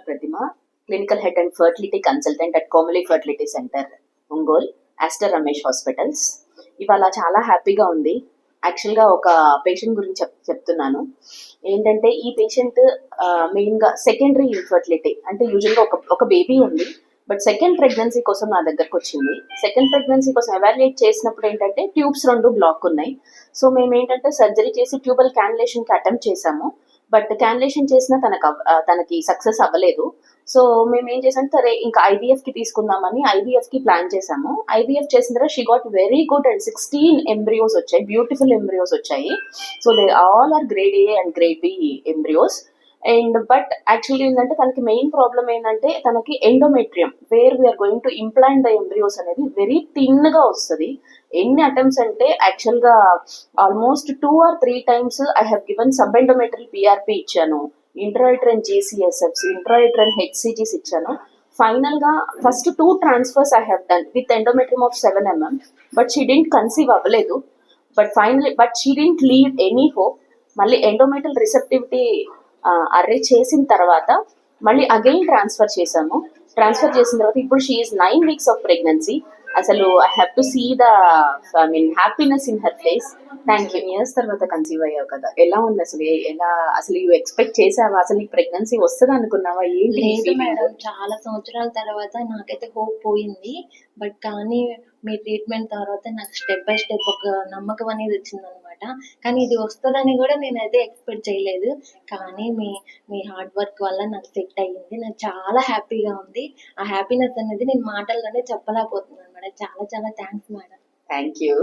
Pratima, clinical head and fertility consultant at Komali fertility centre, Ongole, Aster Ramesh hospitals. ఇవాళ చాలా హ్యాపీగా ఉంది. యాక్చువల్గా ఒక పేషెంట్ గురించి చెప్తున్నాను. ఏంటంటే ఈ పేషెంట్ మెయిన్గా సెకండరీ ఇన్ఫర్టిలిటీ, అంటే యూజువల్గా ఒక బేబీ ఉంది, బట్ సెకండ్ ప్రెగ్నెన్సీ కోసం నా దగ్గరకు వచ్చింది. సెకండ్ ప్రెగ్నెన్సీ కోసం ఎవాల్యుయేట్ చేసినప్పుడు ఏంటంటే ట్యూబ్స్ 2 బ్లాక్ ఉన్నాయి. సో మేము ఏంటంటే సర్జరీ చేసి ట్యూబల్ క్యాన్యులేషన్కి అటెంప్ట్ చేసాము, బట్ క్యాన్యులేషన్ చేసినా తనకి సక్సెస్ అవ్వలేదు. సో మేము ఏం చేసాం, సరే ఇంకా ఐవీఎఫ్కి తీసుకుందామని ఐవీఎఫ్కి ప్లాన్ చేసాము. ఐవీఎఫ్ చేసిన తర్వాత she got very good and 16 embryos వచ్చాయి, బ్యూటిఫుల్ ఎంబ్రియోస్ వచ్చాయి. So they all are grade A and grade B embryos. And but actually ఏంటంటే తనకి మెయిన్ ప్రాబ్లమ్ ఏంటంటే తనకి endometrium where we are going to implant the embryos అనేది very థిన్గా వస్తుంది. ఎన్ని అటెంప్ట్స్ అంటే యాక్చువల్గా almost 2 or 3 times I have given sub endometrial PRP ఇచ్చాను, ఇంట్రాయిట్రన్ జీసీఎస్ఎఫ్స్, ఇంట్రాయిట్రన్ హెచ్సిజీస్ ఇచ్చాను. ఫైనల్గా first 2 transfers I have done with endometrium of 7 mm, but she didn't conceive అవ్వలేదు. But she didn't leave any hope. మళ్ళీ endometrial receptivity array చేసిన తర్వాత మళ్ళీ again transfer చేసాము. Transfer చేసిన తర్వాత ఇప్పుడు she is 9 weeks of pregnancy. అసలు I have to see the happiness in her face. Thank you. Years తర్వాత కన్సీవ్ అయ్యావు కదా, ఎలా ఉంది అసలు? అసలు యూ ఎక్స్పెక్ట్ చేసావా? అసలు ఈ ప్రెగ్నెన్సీ వస్తుంది అనుకున్నావా? ఏంటి? లేదు మేడం, చాలా సంవత్సరాల తర్వాత నాకైతే హోప్ పోయింది. బట్ కానీ మీ ట్రీట్మెంట్ తర్వాత నాకు స్టెప్ బై స్టెప్ ఒక నమ్మకం అనేది వచ్చిందనమాట. కానీ ఇది వస్తుందని కూడా నేనైతే ఎక్స్పెక్ట్ చేయలేదు. కానీ మీ హార్డ్ వర్క్ వల్ల నాకు సెట్ అయ్యింది. నాకు చాలా హ్యాపీగా ఉంది. ఆ హ్యాపీనెస్ అనేది నేను మాటల్లోనే చెప్పలేకపోతున్నాను మేడం. చాలా చాలా థ్యాంక్స్ మేడం. Thank you.